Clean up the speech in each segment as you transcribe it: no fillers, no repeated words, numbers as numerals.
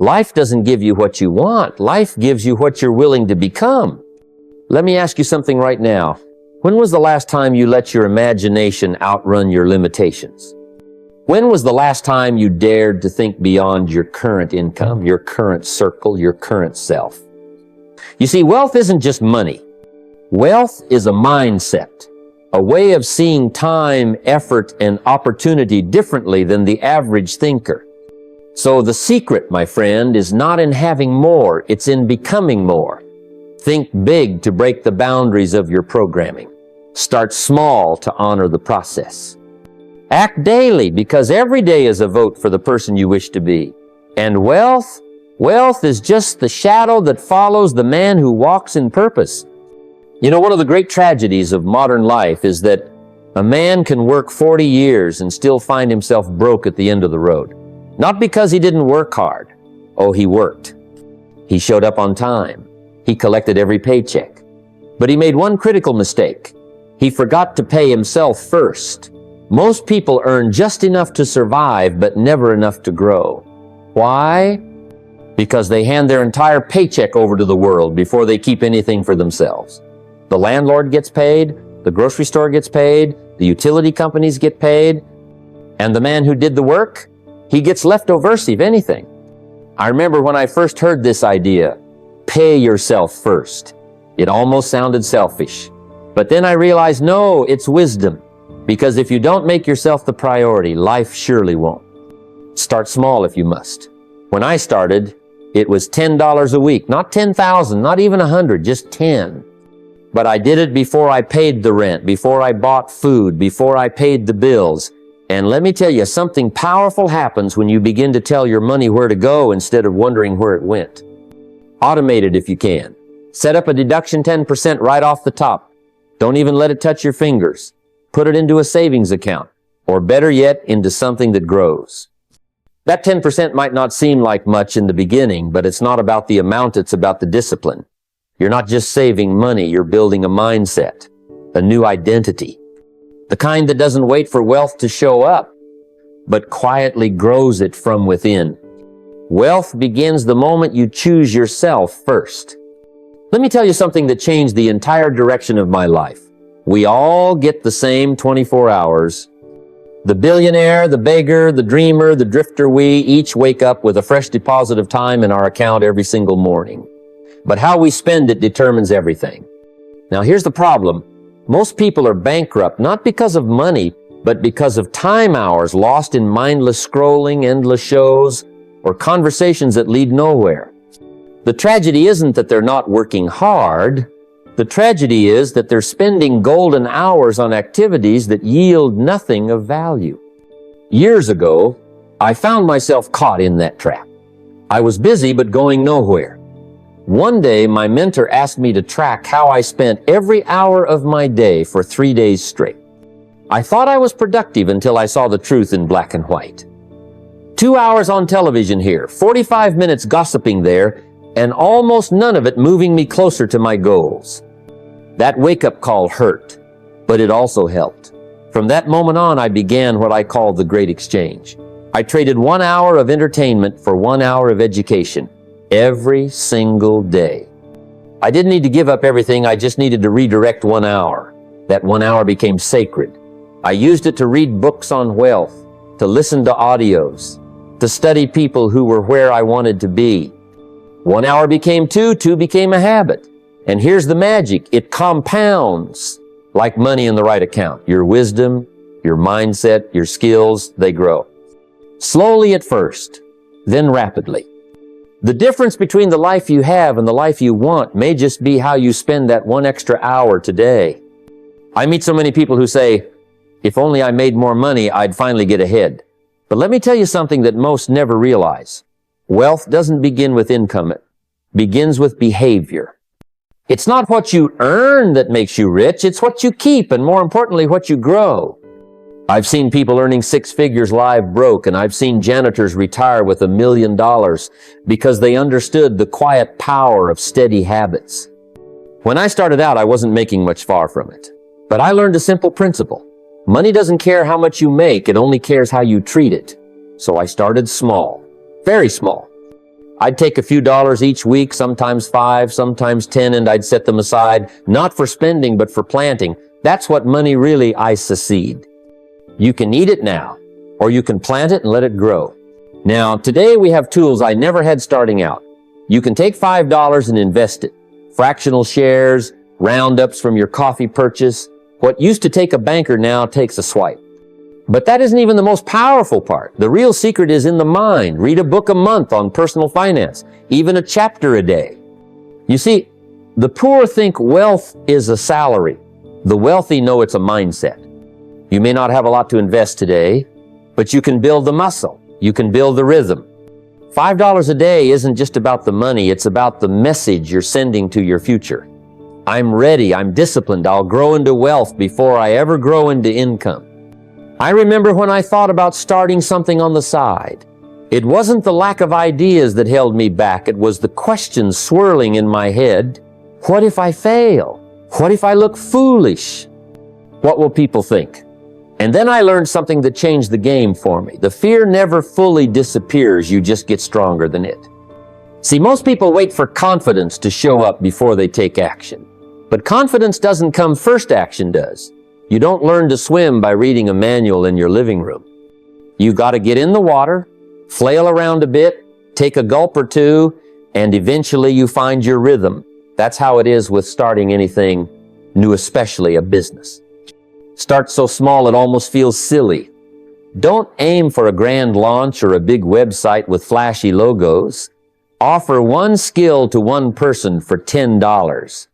Life doesn't give you what you want. Life gives you what you're willing to become. Let me ask you something right now. When was the last time you let your imagination outrun your limitations? When was the last time you dared to think beyond your current income, your current circle, your current self? You see, wealth isn't just money. Wealth is a mindset, a way of seeing time, effort, and opportunity differently than the average thinker. So the secret, my friend, is not in having more, it's in becoming more. Think big to break the boundaries of your programming. Start small to honor the process. Act daily, because every day is a vote for the person you wish to be. And wealth is just the shadow that follows the man who walks in purpose. You know, one of the great tragedies of modern life is that a man can work 40 years and still find himself broke at the end of the road. Not because he didn't work hard. Oh, he worked. He showed up on time. He collected every paycheck. But he made one critical mistake. He forgot to pay himself first. Most people earn just enough to survive, but never enough to grow. Why? Because they hand their entire paycheck over to the world before they keep anything for themselves. The landlord gets paid, the grocery store gets paid, the utility companies get paid, and the man who did the work, he gets leftovers, if anything. I remember when I first heard this idea, pay yourself first. It almost sounded selfish. But then I realized, no, it's wisdom. Because if you don't make yourself the priority, life surely won't. Start small if you must. When I started, it was $10 a week, not 10,000, not even 100, just 10. But I did it before I paid the rent, before I bought food, before I paid the bills. And let me tell you, something powerful happens when you begin to tell your money where to go instead of wondering where it went. Automate it if you can. Set up a deduction 10% right off the top. Don't even let it touch your fingers. Put it into a savings account, or better yet, into something that grows. That 10% might not seem like much in the beginning, but it's not about the amount, it's about the discipline. You're not just saving money, you're building a mindset, a new identity. The kind that doesn't wait for wealth to show up, but quietly grows it from within. Wealth begins the moment you choose yourself first. Let me tell you something that changed the entire direction of my life. We all get the same 24 hours. The billionaire, the beggar, the dreamer, the drifter, we each wake up with a fresh deposit of time in our account every single morning. But how we spend it determines everything. Now here's the problem. Most people are bankrupt not because of money, but because of time hours lost in mindless scrolling, endless shows, or conversations that lead nowhere. The tragedy isn't that they're not working hard. The tragedy is that they're spending golden hours on activities that yield nothing of value. Years ago, I found myself caught in that trap. I was busy but going nowhere. One day, my mentor asked me to track how I spent every hour of my day for 3 days straight. I thought I was productive until I saw the truth in black and white. 2 hours on television here, 45 minutes gossiping there, and almost none of it moving me closer to my goals. That wake-up call hurt, but it also helped. From that moment on, I began what I call the Great Exchange. I traded 1 hour of entertainment for 1 hour of education every single day. I didn't need to give up everything, I just needed to redirect 1 hour. That 1 hour became sacred. I used it to read books on wealth, to listen to audios, to study people who were where I wanted to be. 1 hour became 2, 2 became a habit. And here's the magic, it compounds like money in the right account. Your wisdom, your mindset, your skills, they grow. Slowly at first, then rapidly. The difference between the life you have and the life you want may just be how you spend that 1 extra hour today. I meet so many people who say, if only I made more money, I'd finally get ahead. But let me tell you something that most never realize. Wealth doesn't begin with income, it begins with behavior. It's not what you earn that makes you rich, it's what you keep, and more importantly, what you grow. I've seen people earning 6 figures live broke, and I've seen janitors retire with $1 million because they understood the quiet power of steady habits. When I started out, I wasn't making much far from it. But I learned a simple principle. Money doesn't care how much you make, it only cares how you treat it. So I started small, very small. I'd take a few dollars each week, sometimes 5, sometimes 10, and I'd set them aside, not for spending, but for planting. That's what money really is, a seed. You can eat it now, or you can plant it and let it grow. Now, today we have tools I never had starting out. You can take $5 and invest it. Fractional shares, roundups from your coffee purchase. What used to take a banker now takes a swipe. But that isn't even the most powerful part. The real secret is in the mind. Read a book a month on personal finance, even a chapter a day. You see, the poor think wealth is a salary. The wealthy know it's a mindset. You may not have a lot to invest today, but you can build the muscle. You can build the rhythm. $5 a day isn't just about the money, it's about the message you're sending to your future. I'm ready, I'm disciplined, I'll grow into wealth before I ever grow into income. I remember when I thought about starting something on the side. It wasn't the lack of ideas that held me back, it was the questions swirling in my head. What if I fail? What if I look foolish? What will people think? And then I learned something that changed the game for me. The fear never fully disappears, you just get stronger than it. See, most people wait for confidence to show up before they take action. But confidence doesn't come first, action does. You don't learn to swim by reading a manual in your living room. You got to get in the water, flail around a bit, take a gulp or two, and eventually you find your rhythm. That's how it is with starting anything new, especially a business. Start so small it almost feels silly. Don't aim for a grand launch or a big website with flashy logos. Offer one skill to one person for $10.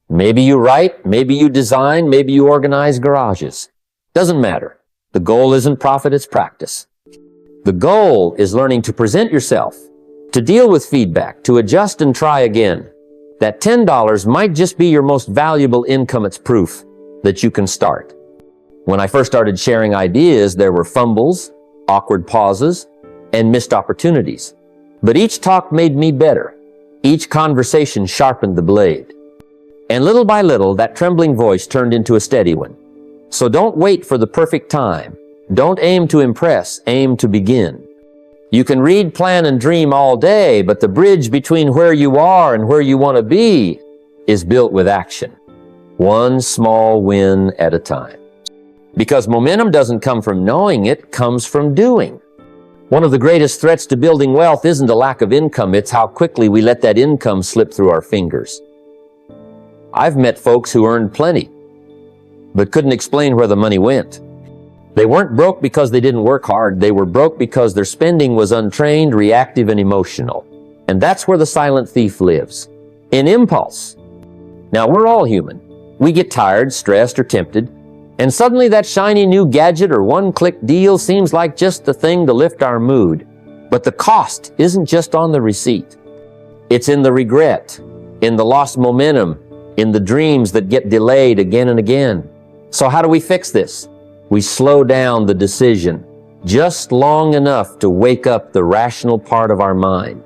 Maybe you write, maybe you design, maybe you organize garages. Doesn't matter. The goal isn't profit, it's practice. The goal is learning to present yourself, to deal with feedback, to adjust and try again. That $10 might just be your most valuable income. It's proof that you can start. When I first started sharing ideas, there were fumbles, awkward pauses, and missed opportunities. But each talk made me better. Each conversation sharpened the blade. And little by little, that trembling voice turned into a steady one. So don't wait for the perfect time. Don't aim to impress, aim to begin. You can read, plan, and dream all day, but the bridge between where you are and where you want to be is built with action. One small win at a time. Because momentum doesn't come from knowing, it comes from doing. One of the greatest threats to building wealth isn't a lack of income, it's how quickly we let that income slip through our fingers. I've met folks who earned plenty, but couldn't explain where the money went. They weren't broke because they didn't work hard. They were broke because their spending was untrained, reactive, and emotional. And that's where the silent thief lives, in impulse. Now, we're all human. We get tired, stressed, or tempted, and suddenly that shiny new gadget or one-click deal seems like just the thing to lift our mood. But the cost isn't just on the receipt. It's in the regret, in the lost momentum, in the dreams that get delayed again and again. So how do we fix this? We slow down the decision just long enough to wake up the rational part of our mind.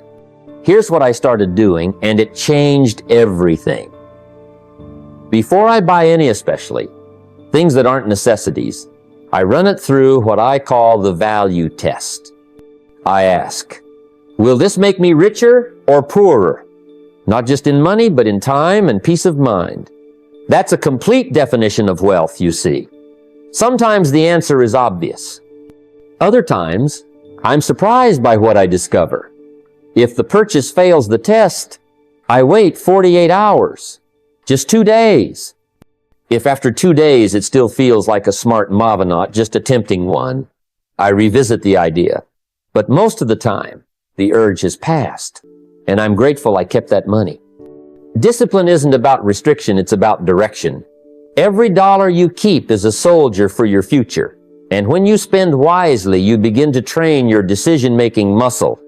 Here's what I started doing, and it changed everything. Before I buy any, especially things that aren't necessities, I run it through what I call the value test. I ask, will this make me richer or poorer? Not just in money, but in time and peace of mind. That's a complete definition of wealth, you see. Sometimes the answer is obvious. Other times, I'm surprised by what I discover. If the purchase fails the test, I wait 48 hours, just 2 days. If after 2 days it still feels like a smart mavanaut, just a tempting one, I revisit the idea. But most of the time, the urge has passed, and I'm grateful I kept that money. Discipline isn't about restriction, it's about direction. Every dollar you keep is a soldier for your future. And when you spend wisely, you begin to train your decision-making muscle.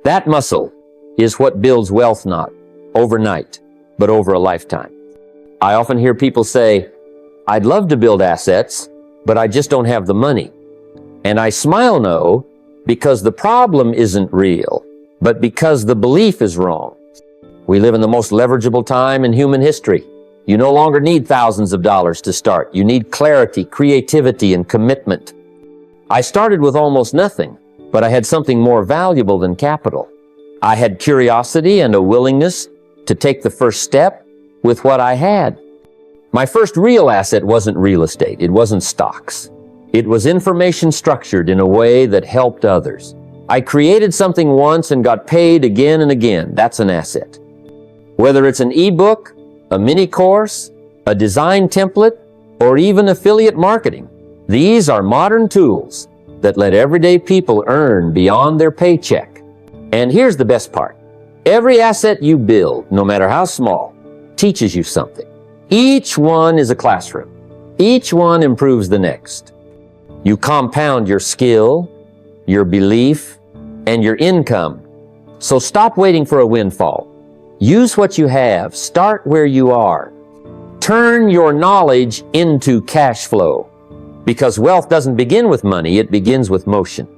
That muscle is what builds wealth, not overnight, but over a lifetime. I often hear people say, I'd love to build assets, but I just don't have the money. And I smile no, because the problem isn't real, but because the belief is wrong. We live in the most leverageable time in human history. You no longer need thousands of dollars to start. You need clarity, creativity, and commitment. I started with almost nothing, but I had something more valuable than capital. I had curiosity and a willingness to take the first step with what I had. My first real asset wasn't real estate. It wasn't stocks. It was information structured in a way that helped others. I created something once and got paid again and again. That's an asset. Whether it's an ebook, a mini course, a design template, or even affiliate marketing, these are modern tools that let everyday people earn beyond their paycheck. And here's the best part. Every asset you build, no matter how small, teaches you something. Each one is a classroom. Each one improves the next. You compound your skill, your belief, and your income. So stop waiting for a windfall. Use what you have. Start where you are. Turn your knowledge into cash flow. Because wealth doesn't begin with money, it begins with motion.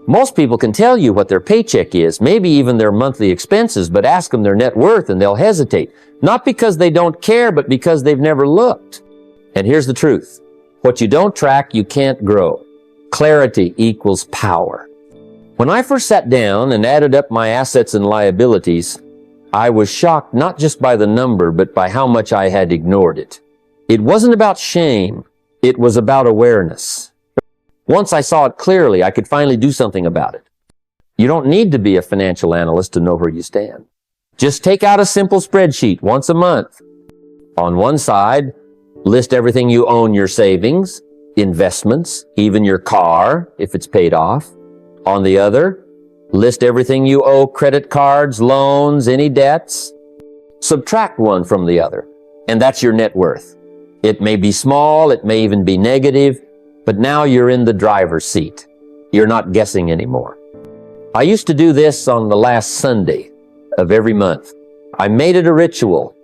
Most people can tell you what their paycheck is, maybe even their monthly expenses, but ask them their net worth and they'll hesitate. Not because they don't care, but because they've never looked. And here's the truth. What you don't track, you can't grow. Clarity equals power. When I first sat down and added up my assets and liabilities, I was shocked not just by the number, but by how much I had ignored it. It wasn't about shame. It was about awareness. Once I saw it clearly, I could finally do something about it. You don't need to be a financial analyst to know where you stand. Just take out a simple spreadsheet once a month. On one side, list everything you own, your savings, investments, even your car, if it's paid off. On the other, list everything you owe, credit cards, loans, any debts. Subtract one from the other, and that's your net worth. It may be small, it may even be negative, but now you're in the driver's seat. You're not guessing anymore. I used to do this on the last Sunday of every month. I made it a ritual.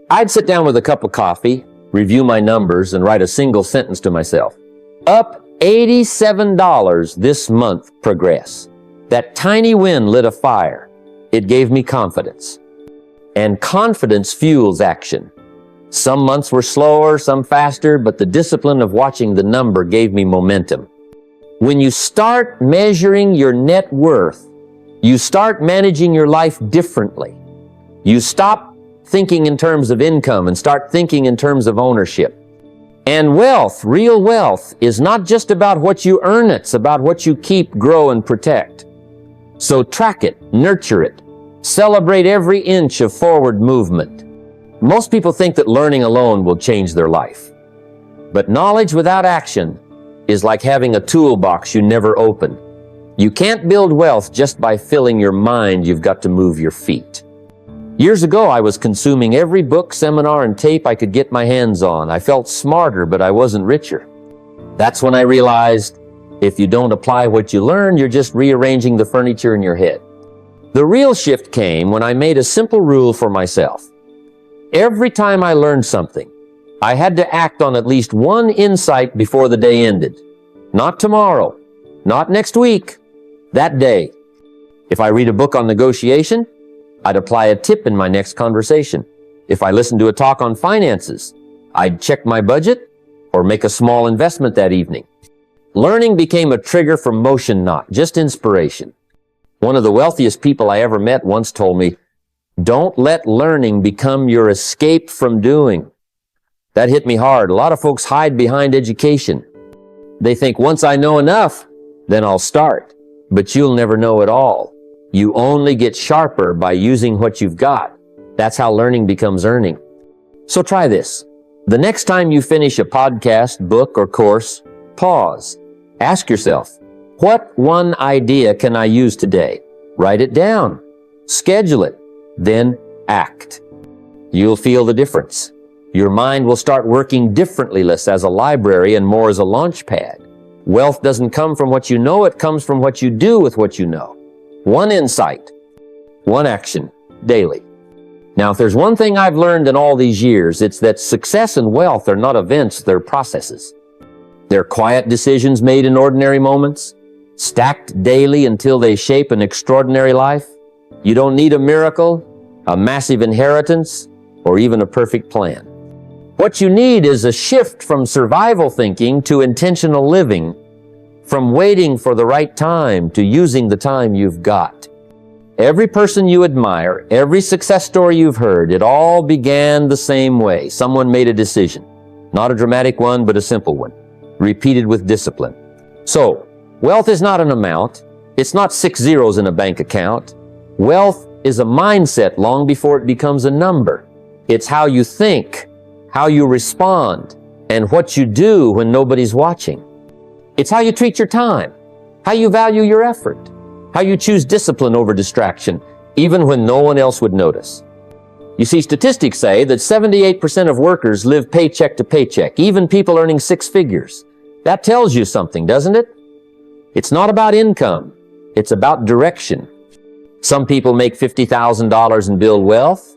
I'd sit down with a cup of coffee, review my numbers, and write a single sentence to myself. Up $87 this month, progress. That tiny win lit a fire. It gave me confidence. And confidence fuels action. Some months were slower, some faster, but the discipline of watching the number gave me momentum. When you start measuring your net worth, you start managing your life differently. You stop thinking in terms of income and start thinking in terms of ownership. And wealth, real wealth, is not just about what you earn, it's about what you keep, grow, and protect. So track it, nurture it, celebrate every inch of forward movement. Most people think that learning alone will change their life. But knowledge without action is like having a toolbox you never open. You can't build wealth just by filling your mind, you've got to move your feet. Years ago, I was consuming every book, seminar, and tape I could get my hands on. I felt smarter, but I wasn't richer. That's when I realized if you don't apply what you learn, you're just rearranging the furniture in your head. The real shift came when I made a simple rule for myself. Every time I learned something, I had to act on at least one insight before the day ended. Not tomorrow, not next week, that day. If I read a book on negotiation, I'd apply a tip in my next conversation. If I listened to a talk on finances, I'd check my budget or make a small investment that evening. Learning became a trigger for motion, not just inspiration. One of the wealthiest people I ever met once told me, "Don't let learning become your escape from doing." That hit me hard. A lot of folks hide behind education. They think, once I know enough, then I'll start. But you'll never know it all. You only get sharper by using what you've got. That's how learning becomes earning. So try this. The next time you finish a podcast, book, or course, pause. Ask yourself, what one idea can I use today? Write it down. Schedule it. Then act. You'll feel the difference. Your mind will start working differently, less as a library and more as a launch pad. Wealth doesn't come from what you know, it comes from what you do with what you know. One insight, one action, daily. Now, if there's one thing I've learned in all these years, it's that success and wealth are not events, they're processes. They're quiet decisions made in ordinary moments, stacked daily until they shape an extraordinary life. You don't need a miracle, a massive inheritance, or even a perfect plan. What you need is a shift from survival thinking to intentional living, from waiting for the right time to using the time you've got. Every person you admire, every success story you've heard, it all began the same way. Someone made a decision. Not a dramatic one, but a simple one, repeated with discipline. So, wealth is not an amount. It's not 6 zeros in a bank account. Wealth is a mindset long before it becomes a number. It's how you think, how you respond, and what you do when nobody's watching. It's how you treat your time, how you value your effort, how you choose discipline over distraction, even when no one else would notice. You see, statistics say that 78% of workers live paycheck to paycheck, even people earning 6 figures. That tells you something, doesn't it? It's not about income. It's about direction. Some people make $50,000 and build wealth.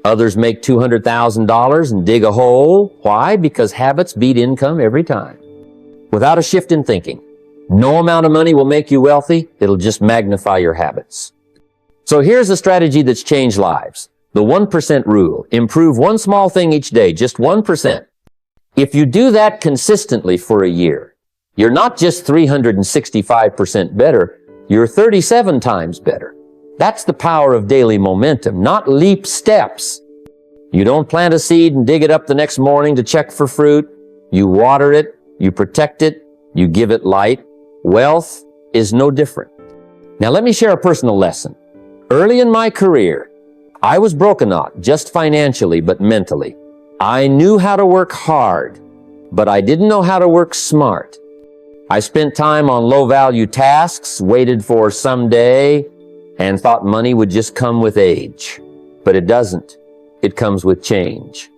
Others make $200,000 and dig a hole. Why? Because habits beat income every time. Without a shift in thinking, no amount of money will make you wealthy. It'll just magnify your habits. So here's a strategy that's changed lives. The 1% rule. Improve one small thing each day, just 1%. If you do that consistently for a year, you're not just 365% better, you're 37 times better. That's the power of daily momentum, not leap steps. You don't plant a seed and dig it up the next morning to check for fruit. You water it, you protect it, you give it light. Wealth is no different. Now let me share a personal lesson. Early in my career, I was broken, not just financially, but mentally. I knew how to work hard, but I didn't know how to work smart. I spent time on low-value tasks, waited for someday, and thought money would just come with age. But it doesn't. It comes with change.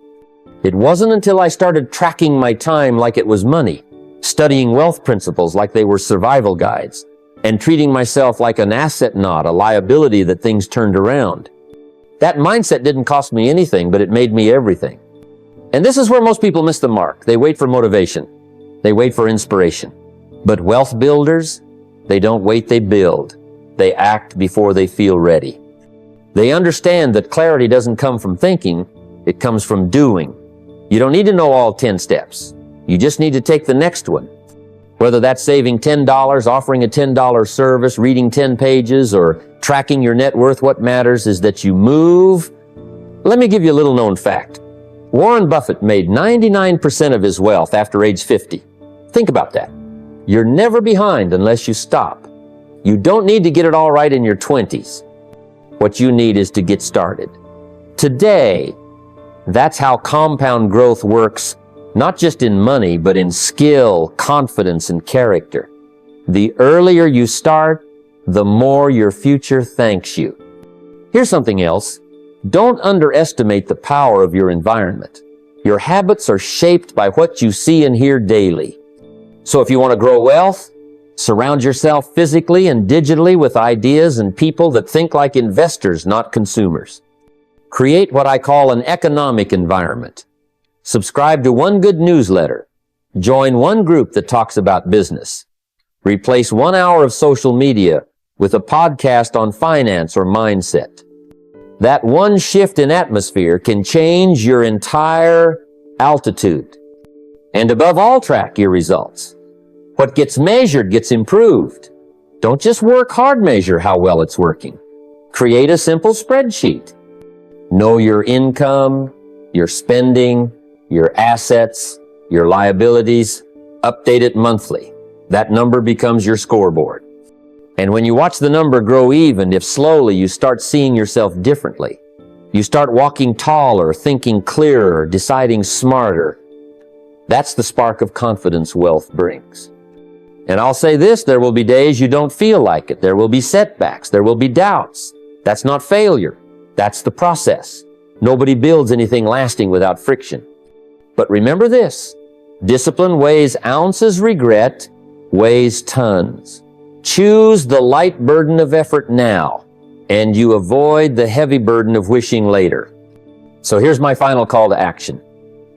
It wasn't until I started tracking my time like it was money, studying wealth principles like they were survival guides, and treating myself like an asset, not a liability, that things turned around. That mindset didn't cost me anything, but it made me everything. And this is where most people miss the mark. They wait for motivation. They wait for inspiration. But wealth builders, they don't wait, they build. They act before they feel ready. They understand that clarity doesn't come from thinking, it comes from doing. You don't need to know all 10 steps. You just need to take the next one. Whether that's saving $10, offering a $10 service, reading 10 pages, or tracking your net worth, what matters is that you move. Let me give you a little known fact. Warren Buffett made 99% of his wealth after age 50. Think about that. You're never behind unless you stop. You don't need to get it all right in your 20s. What you need is to get started. Today, that's how compound growth works, not just in money, but in skill, confidence, and character. The earlier you start, the more your future thanks you. Here's something else. Don't underestimate the power of your environment. Your habits are shaped by what you see and hear daily. So if you want to grow wealth, surround yourself physically and digitally with ideas and people that think like investors, not consumers. Create what I call an economic environment. Subscribe to one good newsletter. Join one group that talks about business. Replace 1 hour of social media with a podcast on finance or mindset. That one shift in atmosphere can change your entire altitude. And above all, track your results. What gets measured gets improved. Don't just work hard, measure how well it's working. Create a simple spreadsheet. Know your income, your spending, your assets, your liabilities. Update it monthly. That number becomes your scoreboard. And when you watch the number grow, even if slowly, you start seeing yourself differently. You start walking taller, thinking clearer, deciding smarter. That's the spark of confidence wealth brings. And I'll say this, there will be days you don't feel like it. There will be setbacks. There will be doubts. That's not failure. That's the process. Nobody builds anything lasting without friction. But remember this, discipline weighs ounces, regret weighs tons. Choose the light burden of effort now, and you avoid the heavy burden of wishing later. So here's my final call to action.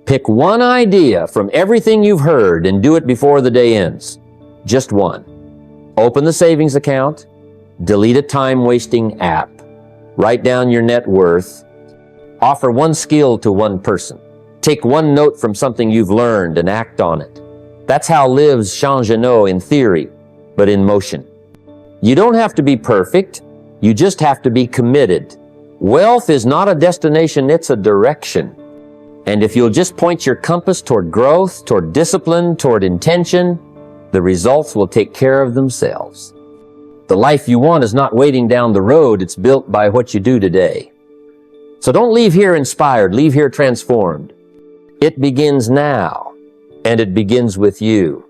Pick one idea from everything you've heard and do it before the day ends. Just one. Open the savings account, delete a time-wasting app, write down your net worth, offer one skill to one person, take one note from something you've learned and act on it. That's how lives Changeneau in theory, but in motion. You don't have to be perfect. You just have to be committed. Wealth is not a destination, it's a direction. And if you'll just point your compass toward growth, toward discipline, toward intention, the results will take care of themselves. The life you want is not waiting down the road, it's built by what you do today. So don't leave here inspired, leave here transformed. It begins now, and it begins with you.